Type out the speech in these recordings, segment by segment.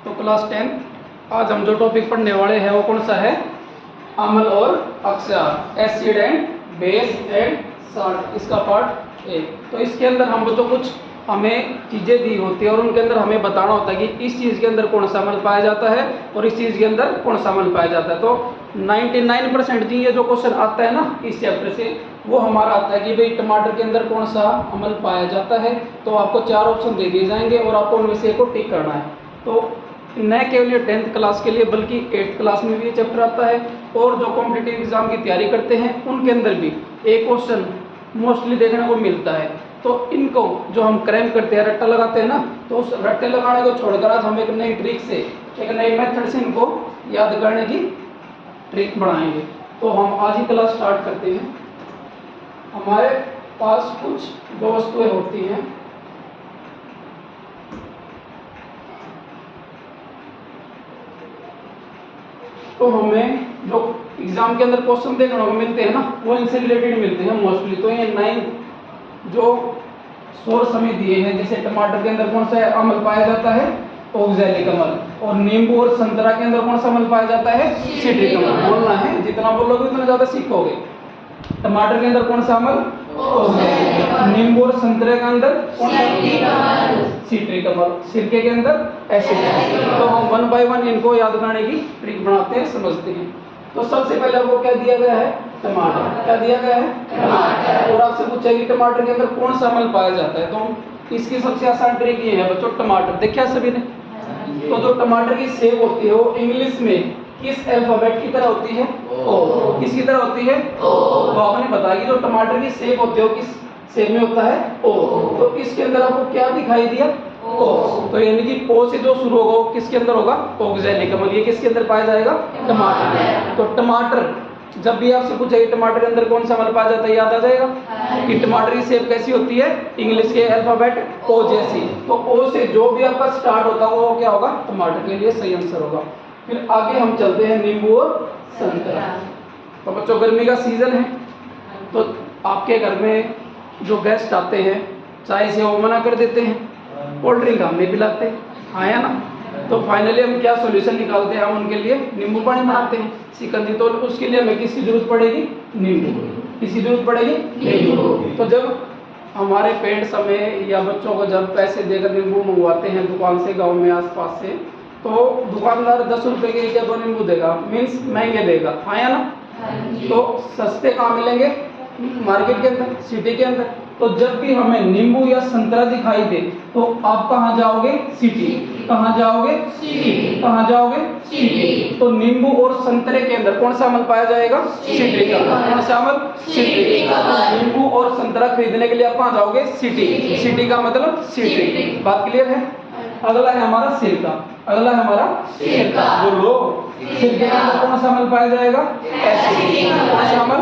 तो क्लास 10 आज हम जो टॉपिक पढ़ने वाले हैं वो कौन सा है? अम्ल और अक्षार, acid and base and salt, इसका पार्ट ए। तो इसके अंदर हम बच्चों कुछ हमें चीज़ें दी होती है और उनके अंदर हमें बताना होता है कि इस चीज़ के अंदर कौन सा अम्ल पाया जाता है और इस चीज़ के अंदर कौन सा अम्ल पाया जाता है। तो 99% जी ये जो क्वेश्चन आता है ना इस चैप्टर से, वो हमारा आता है कि भाई टमाटर के अंदर कौन सा अम्ल पाया जाता है। तो आपको 4 ऑप्शन दे दिए जाएंगे और आपको उनमें से एक को टिक करना है। तो न केवल ये 10th क्लास के लिए बल्कि 8th क्लास में भी ये चैप्टर आता है और जो कॉम्पिटिटिव एग्जाम की तैयारी करते हैं उनके अंदर भी एक क्वेश्चन मोस्टली देखने को मिलता है। तो इनको जो हम क्रैम करते हैं, रट्टा लगाते हैं ना, तो उस रट्टे लगाने को छोड़कर आज हम एक नई ट्रिक से, एक नई मेथड से इनको याद करने की ट्रिक बनाएंगे। तो हम आज ही क्लास स्टार्ट करते हैं। हमारे पास कुछ जो वस्तुएं होती हैं, तो हमें जो एग्जाम के अंदर क्वेश्चन देखने को मिलते हैं ना वो इनसे रिलेटेड मिलते हैं मोस्टली। तो ये 9 जो सोर्स हमें दिए हैं, जैसे टमाटर के अंदर कौन सा अम्ल पाया जाता है? ऑक्सैलिक अम्ल। और नींबू और संतरा के अंदर कौन सा अम्ल पाया जाता है? सिट्रिक अम्ल। बोलना है, जितना बोलोगे उतना ज्यादा सीखोगे। टमाटर के अंदर कौन सा अम्ल? ऑक्सैलिक। नींबू और संतरे के अंदर कौन सा? सिट्रिक अम्ल। सिरके के अंदर एसिड। तो हम 1 बाय 1 इनको याद करने की ट्रिक बनाते हैं, समझते हैं। तो सबसे पहले आपको क्या दिया गया है? टमाटर। क्या दिया गया है? टमाटर। और आपसे पूछा कि टमाटर के अंदर कौन सा अम्ल पाया जाता है, तो इसकी सबसे आसान ट्रिक ये है बच्चों, टमाटर देखा सभी ने। तो जो टमाटर की शेप होती है वो इंग्लिश में किस अल्फाबेट की तरह होती है? ओ। किसकी तरह होती है? ओ। तो आपने बताया कि जो टमाटर की शेप होती है वो किस शेप में होता है? ओ। तो इसके अंदर आपको क्या दिखाई दिया? ओ। तो यानी कि ओ से जो शुरू होगा वो किसके अंदर होगा? ऑक्सैलिक अम्ल। ये किसके अंदर पाया जाएगा? टमाटर में। तो टमाटर जब भी आपसे पूछा कि टमाटर के अंदर कौन सा अम्ल पाया जाता है, याद आ जाएगा कि टमाटर की शेप कैसी होती है? इंग्लिश के अल्फाबेट ओ जैसी। तो ओ से जो भी आपका स्टार्ट होता है वो क्या होगा? टमाटर के लिए सही आंसर होगा। फिर आगे हम चलते हैं नींबू और संतरा। तो बच्चों गर्मी का सीजन है, तो आपके घर में जो गेस्ट आते हैं चाय से वो मना कर देते हैं, कोल्ड ड्रिंक हम नहीं पिलाते, आया ना। तो फाइनली हम क्या सॉल्यूशन निकालते हैं? हम उनके लिए नींबू पानी बनाते हैं, सिकंजी। तो उसके लिए हमें किसकी जरूरत पड़ेगी? नींबू। किसकी जरूरत पड़ेगी? नींबू। तो जब हमारे पेरेंट्स हमें या बच्चों को जब पैसे देकर नींबू मंगवाते हैं दुकान से, गांव में आसपास से, तो दुकानदार 10 रुपए के क्या 2 नींबू देगा, मीन्स महंगे देगा, आया ना। तो सस्ते कहाँ मिलेंगे? मार्केट के अंदर, सिटी के अंदर। तो जब भी हमें नींबू या संतरा दिखाई दे तो आप कहाँ जाओगे? सिटी। कहाँ जाओगे? सिटी। कहाँ जाओगे? सिटी। तो नींबू और संतरे के अंदर कौन सा अम्ल पाया जाएगा? सिट्रिक अम्ल। कौन सा अम्ल? सिट्रिक अम्ल। नींबू और संतरा खरीदने के लिए आप कहाँ जाओगे? सिटी। सिटी का मतलब सिट्रिक। बात क्लियर है? अगला है हमारा सिरका। अगला है हमारा सिरका। बोलो, सिरके के अंदर कौन सा अम्ल पाया जाएगा? एसिड। कौन सा अम्ल?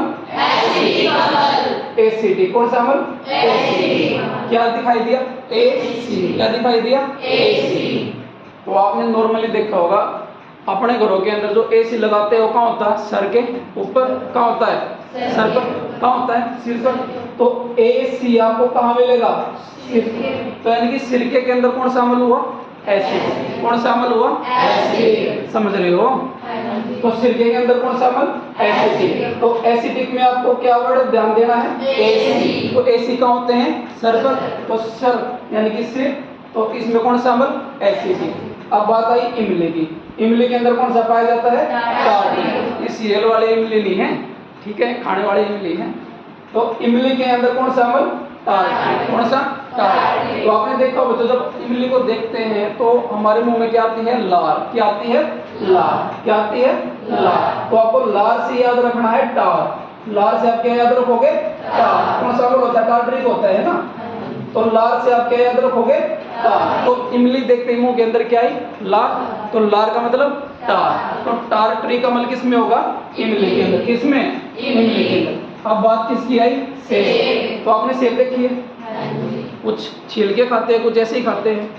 एसिड। कौन सा अम्ल? एसिड। क्या दिखाई दिया? एसिड। क्या दिखाई दिया? एसिड। तो आपने नॉर्मली देखा होगा अपने घरों के अंदर जो एसी लगाते हैं वो कहाँ होता है? सर के ऊपर। कहाँ होता है? सर पर। कहाँ होता है? सिर पर। तो एसी आपको कहाँ मिलेगा? सिर। तो यानी कि सिरके के अंदर कौन सा अम्ल हुआ? एसिड। कौन सा अम्ल हुआ? एसिड। समझ रहे हो? तो सिरके के अंदर कौन सा अम्ल? एसिडिक। तो एसिडिक में आपको क्या वर्ड ध्यान देना है? एसी। तो एसी कहाँ होते हैं? सर पर। तो सर यानी कि सिर। तो इसमें कौन सा अम्ल? एसिडिक। अब बात आई इमली की। इमली के अंदर कौन सा पाया जाता है? टार्टिक। ये सीरियल वाले इमली नहीं है, ठीक है, खाने वाली इमली है। तो इमली के अंदर कौन सा अम्ल? टार्टिक। कौन सा? टार्टिक। तो आपने देखा बच्चों जब इमली को देखते हैं तो हमारे मुंह में क्या आती है? लार। क्या आती है? लार। क्या आती है? लार। तो आपको लार से याद रखना है टार। लार से आप क्या याद रखोगे? टार। कौन सा अम्ल होता है? टार्ट्रिक होता है ना। तो लार से आप क्या याद रखोगे? टार। तो इमली देखते ही मुंह के अंदर क्या आई? लार। तो लार का मतलब टार। तो टार्ट्रिक अम्ल किस में होगा? इमली के अंदर। किस में? इमली के अंदर। अब बात किसकी आई? सेब। तो आपने सेब देखी है, कुछ छील के खाते हैं, कुछ ऐसे ही खाते हैं।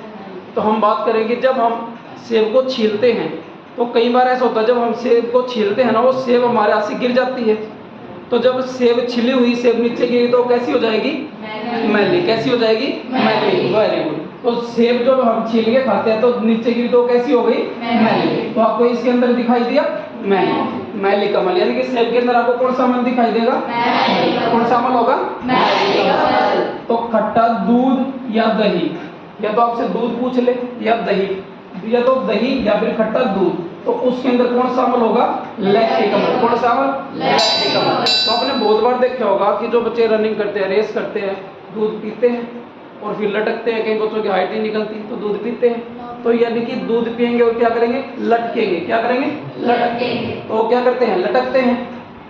तो हम बात करेंगे जब हम सेब को छीलते हैं तो कई बार ऐसा होता है जब हम सेब को छीलते हैं ना वो सेब हमारे हाथ से गिर जाती है। तो जब सेब छिली हुई सेब नीचे गिरी तो कैसी हो जाएगी? मैली। कैसी हो जाएगी? मैली। Very good. तो सेब जो हम छील के खाते हैं तो नीचे की तो कैसी हो गई, मैली। तो आपको इसके अंदर दिखाई दिया मैली, मैली कमल, यानी कि सेब के अंदर आपको कौन सा अमल दिखाई देगा, कौन सा अमल होगा, मैली कमल। तो खट्टा दूध या दही, या तो आपसे दूध पूछ ले या दही, या तो दही या फिर खट्टा दूध, तो उसके अंदर कौन सा अमल होगा, लैक्टिक अमल। कौन सा अमल, लैक्टिक अमल। तो आपने बहुत बार देखा होगा कि जो बच्चे रनिंग करते हैं, रेस करते हैं, दूध पीते हैं और फिर लटकते हैं, कई बच्चों की हाइट नहीं निकलती तो दूध पीते हैं, तो यानी कि दूध पिएंगे और क्या करेंगे, लटकेंगे। क्या करेंगे, लटकेंगे। तो क्या करते हैं, लटकते हैं।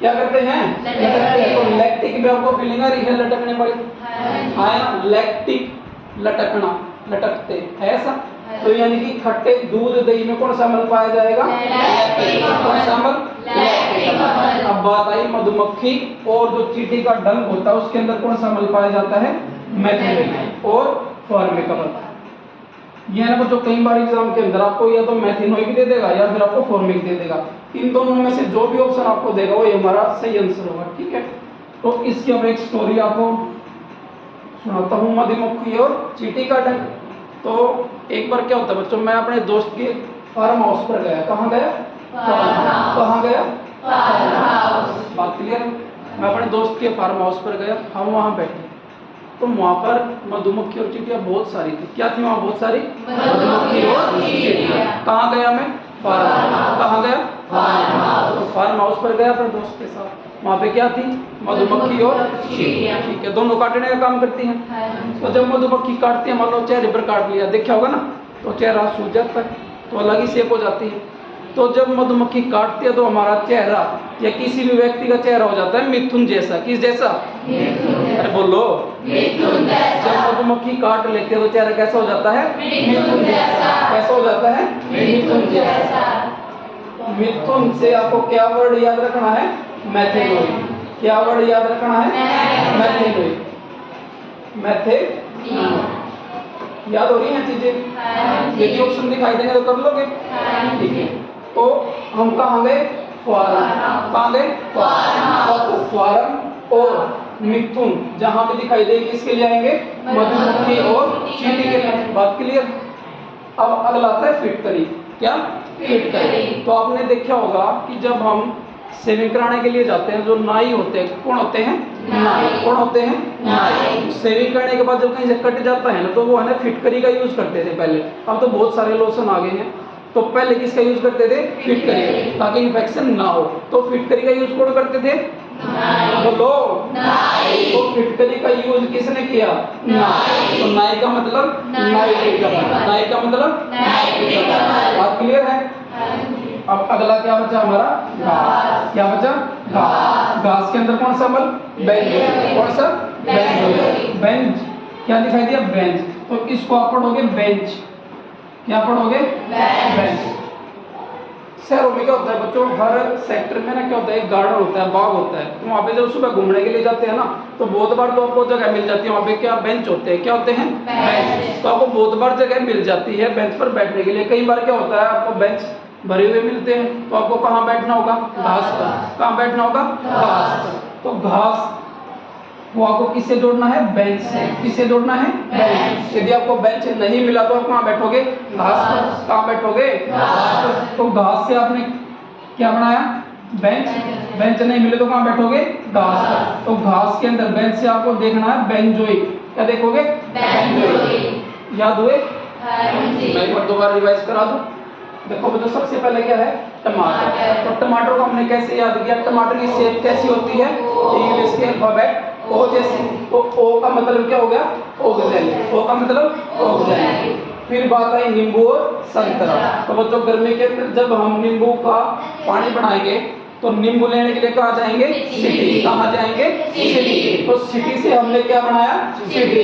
क्या करते हैं, लटकते हैं। तो लैक्टिक में आपको फीलिंग आ रही है लटकने वाली, हाँ, लैक्टिक, लटकना, लटकते है ऐसा। तो यानी कि खट्टे दूध दही में कौन सा अमल पाया जाएगा, कौन सा अमल, लैक्टिक अमल। अब बात आई मधुमक्खी और जो चींटी का डंक होता है उसके अंदर कौन सा अमल पाया जाता है, मेथिनोइक और फॉर्मिक अमल। ये ना बच्चों कई बार एग्जाम के अंदर आपको या तो मेथिनोइक दे देगा या फिर आपको फॉर्मिक दे देगा, इन दोनों में से जो भी ऑप्शन आपको देगा वो हमारा सही आंसर होगा, ठीक है। तो इसकी अब एक स्टोरी आपको सुनाता हूँ, मधुमक्खी और चींटी का डंक। तो एक बार क्या होता है बच्चों, मैं अपने दोस्त के फार्म हाउस पर गया। कहाँ गया, कहाँ गया, बात क्लियर। मैं अपने दोस्त के फार्म हाउस पर गया, हम वहाँ बैठे, तो वहाँ पर मधुमक्खी और चींटियाँ बहुत सारी थी। क्या थी वहाँ, बहुत सारी मधुमक्खी और चींटियाँ। कहाँ गया मैं, फार्म, कहाँ गया, तो फार्म हाउस पर गया अपने दोस्त के साथ। वहाँ पे क्या थी, मधुमक्खी और चींटियाँ, ठीक है, दोनों काटने का काम करती हैं। तो जब मधुमक्खी काटती है, मान लो चेहरे पर काट लिया, देखा होगा ना, तो चेहरा सूज जाता है, तो अलग ही शेप हो जाती है। तो जब मधुमक्खी काटती है तो हमारा चेहरा या किसी भी व्यक्ति का चेहरा हो जाता है मिथुन जैसा। किस जैसा, अरे बोलो, मिथुन जैसा। जब मधुमक्खी काट लेती है तो चेहरा कैसा हो जाता है, मिथुन जैसा। कैसा हो जाता है, मिथुन जैसा। मिथुन से आपको क्या वर्ड याद रखना है, मेथिनोइक। क्या वर्ड याद रखना है, मेथिनोइक, मेथिनोइक। याद हो रही हैं चीजें, यदि ऑप्शन दिखाई देंगे तो कर लोगे, ठीक है। तो हम कहाँ गए, फार्म, कहाँ गए, फार्म। फार्म और मिथुन जहां भी दिखाई दे किसके लिए आएंगे, मधुमक्खी और चींटी के लिए। बात क्लियर। अब अगला आता है फिटकरी। क्या, फिटकरी। तो आपने देखा होगा कि जब हम सेविंग कराने के लिए जाते हैं, जो नाई होते हैं, कौन होते हैं, नाई। कौन होते हैं, नाई। सेविंग करने के बाद जब कहीं से कट जाता है ना, तो वो है ना फिटकरी का यूज करते थे पहले। अब तो बहुत सारे लोशन आ गए हैं, तो पहले किसका यूज करते थे, फिटकरी, ताकि इन्फेक्शन ना हो। तो फिटकरी का यूज कौन करते थे, बोलो, नाई। तो फिटकरी का यूज किसने किया, नाई। तो नाई का मतलब नाई का, नाई का मतलब नाई का। बात क्लियर है। अब अगला क्या बचा हमारा, घास। क्या बचा, घास। घास के अंदर कौन सा अमल, बेंच। कौन सा, बेंच। बेंच क्या दिखाई दिया, बेंच। तो इसको आप पढ़ोगे बेंच। क्या पढ़ोगे, बेंच। शहरों में क्या होता है बच्चों, हर सेक्टर में ना क्या होता है, एक गार्डन होता है, बाग होता है। तो वहाँ पे जब सुबह घूमने के लिए जाते हैं ना, तो बहुत बार तो आपको जगह मिल जाती है वहाँ पे, क्या बेंच होते हैं, क्या होते हैं, बेंच। तो आपको बहुत बार जगह मिल जाती है बेंच पर बैठने के लिए। कई बार क्या होता है, आपको बेंच भरे हुए मिलते हैं, तो आपको कहाँ बैठना होगा, घास पर। कहाँ बैठना होगा, घास पर। तो घास वो आपको किससे जोड़ना है, बेंच से। किससे जोड़ना है, बेंच। यदि आपको बेंच नहीं मिला तो आप कहाँ बैठोगे, घास पर। कहाँ बैठोगे, घास पर। तो घास से आपने क्या बनाया, बेंच। बेंच नहीं मिले तो कहाँ बैठोगे, घास पर। तो घास के अंदर बेंच से आपको देखना है बेंजोइक। क्या देखोगे, बेंजोइक। याद हुए, मैं एक बार दोबारा रिवाइज करा दूं। देखो बच्चों, सबसे पहले क्या है, टमाटर। तो टमाटर को हमने कैसे याद किया, टमाटर की शेप कैसी होती है, इंग्लिश के अल्फाबेट ओ जैसी। तो ओ का मतलब क्या हो गया, ओक्जेली। ओ का मतलब ओक्जेली। फिर बात आई नींबू और संतरा। तो बच्चों गर्मी के अंदर जब हम नींबू का पानी बनाएंगे तो नींबू लेने के लिए कहाँ जाएंगे, सिटी। कहाँ जाएंगे, सिटी। तो सिटी से हमने क्या बनाया, सिटी।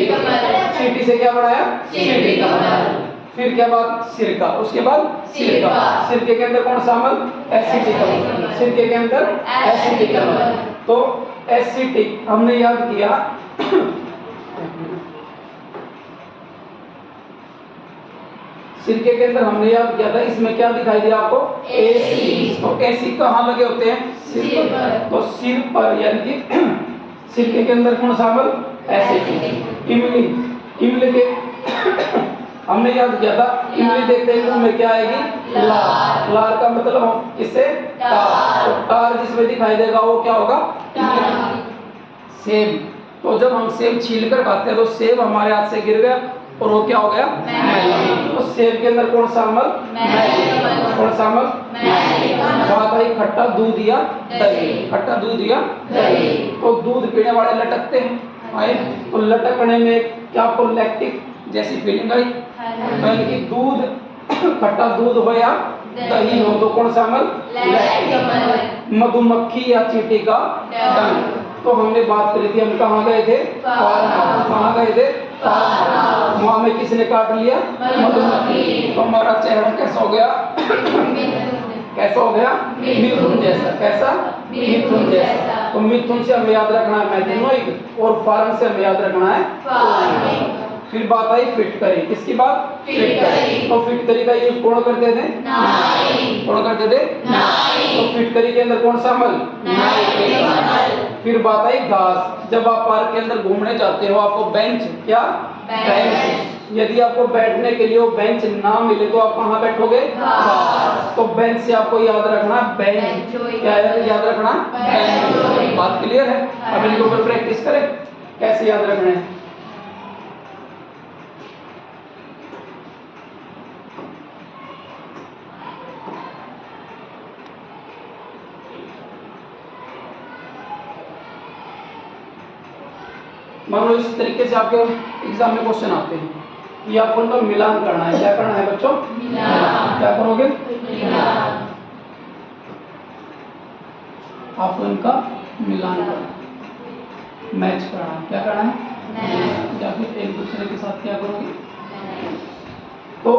सिटी से क्या बनाया, सिटी का बनाया। फिर क्या बात, सिरका। उसके बाद सिरका। सिरके के अंदर कौन सा अम्ल, एसिटिक अम्ल। सिरके के अंदर एसिटिक अम्ल। तो एसिटिक हमने याद किया सिरके के अंदर हमने याद किया था, इसमें क्या दिखाई दिया आपको, एसिड। तो एसिड कहाँ लगे होते हैं, सिर पर। तो सिर पर यानी कि सिरके के अंदर कौन सा अम्ल, एसिड। इमली। इमली के हमने याद किया था इमली देखते ही मुंह में क्या आएगी? लार। लार का मतलब हम किससे? टार। तो टार जिसमें दिखाई देगा वो क्या होगा? सेब। तो जब हम सेब छील कर खाते हैं तो सेब हमारे हाथ से गिर गया और वो क्या हो गया? मैल। तो सेब के अंदर कौन सा अमल? मैल। कौन सा अमल? बात आई खट्टा दूध या दही। खट्टा दूध या दही। तो दूध पीने वाले लटकते हैं, आए तो लटकने में क्या आपको लैक्टिक जैसी फीलिंग आई? यानी कि दूध खट्टा दूध हो या दही हो तो कौन सा अमल? लैक्टिक। मधुमक्खी या चींटी का डंक। तो हमने बात करी थी, हम कहाँ गए थे? Farm house. कहाँ गए थे? Farm house. वहां में किसने काट लिया? मधुमक्खी। तो हमारा चेहरा कैसा हो गया? कैसा हो गया? मिथुन जैसा। कैसा? मिथुन जैसा। तो मिथुन से हमें याद रखना है मैथेनोइड और फार्म से हमें याद रखना है फार्मिंग। फिर बात आई फिटकरी। किसकी बात? फिटकरी। तो फिटकरी का यूज कौन करते थे? नाई। कौन करते थे? नाई। तो फिटकरी के अंदर कौन सा अमल? नाई। फिर बात आई घास। जब आप पार्क के अंदर घूमने जाते हो आपको बेंच क्या? बेंच। यदि आपको बैठने के लिए वो बेंच ना मिले तो आप कहाँ बैठोगे? घास। तो बेंच से आपको याद रखना बेंच। क्या याद रखना? बेंच। बात क्लियर है? अब इनके ऊपर प्रैक्टिस करें कैसे याद रखना है। मान लो इस तरीके से आपके एग्जाम में क्वेश्चन आते हैं, ये आपको उनका मिलान करना है। क्या करना है बच्चों? मिलान। क्या करोगे? मिलान। आपको इनका मिलान करना है, मैच करना है। क्या करना है? या फिर एक दूसरे के साथ क्या करोगे? तो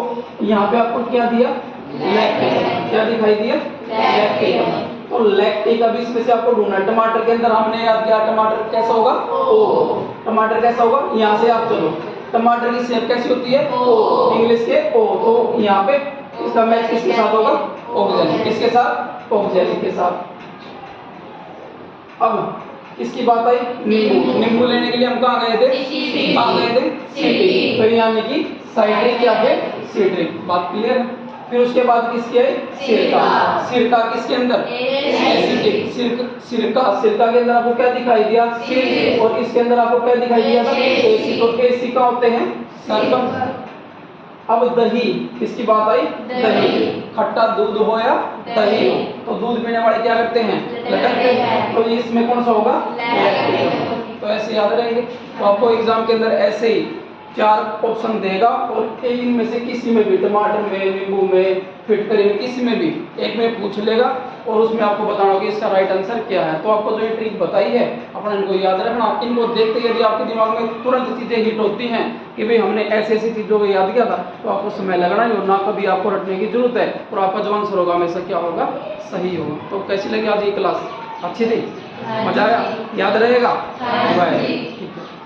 यहाँ पे आपको क्या दिया? लैक्टिक। क्या दिखाई दिया? लैक्टिक। तो लैक्टिक अब इसमें से आपको ढूंढना। टमाटर के अंदर हमने याद किया टमाटर कैसा होगा? ओ। टमाटर कैसा होगा? यहाँ से आप चलो, टमाटर की शेप कैसी होती है? ओ। इंग्लिश के ओ। तो यहाँ पे इसका मैच किसके साथ होगा? ऑक्जेलिक। किसके साथ? ऑक्जेलिक के साथ। अब किसकी बात आई? नींबू। नींबू लेने के लिए हम कहाँ गए थे? कहाँ गए थे? सिटी। तो यानी कि साइट्रिक या फिर सिट्रिक। बात क्लियर है? फिर उसके बाद किसकी आई? सिरका। सिरका किसके अंदर? एसिडिक। सिरका। सिरका के अंदर आपको क्या दिखाई दिया? सिर। और इसके अंदर आपको क्या दिखाई दिया था? एसिड। और एसिड का होते हैं सर्कम। अब दही। किसकी बात आई? दही। खट्टा दूध हो या दही हो तो दूध पीने वाले क्या करते हैं? लटकते हैं। तो इसमें कौन सा होगा? लैक्टिक। तो ऐसे याद रहेंगे। तो आपको एग्जाम के अंदर ऐसे ही 4 ऑप्शन देगा और इनमें से किसी में भी, टमाटर में, नींबू में, फिटकरी में, किसी में भी एक में पूछ लेगा और उसमें आपको बताना होगा इसका राइट आंसर क्या है। तो आपको जो ये ट्रिक बताई है अपना इनको याद रखना। इनको देखते यदि आपके दिमाग में तुरंत चीज़ें हिट होती हैं कि भाई हमने ऐसी ऐसी चीज़ों को याद किया था तो आपको समय लगना ही और ना कभी आपको रटने की जरूरत है और आपका जो आंसर होगा हमेशा क्या होगा? सही होगा। तो कैसी लगी आज ये क्लास? अच्छी थी? मजा आया? याद रहेगा? ठीक है।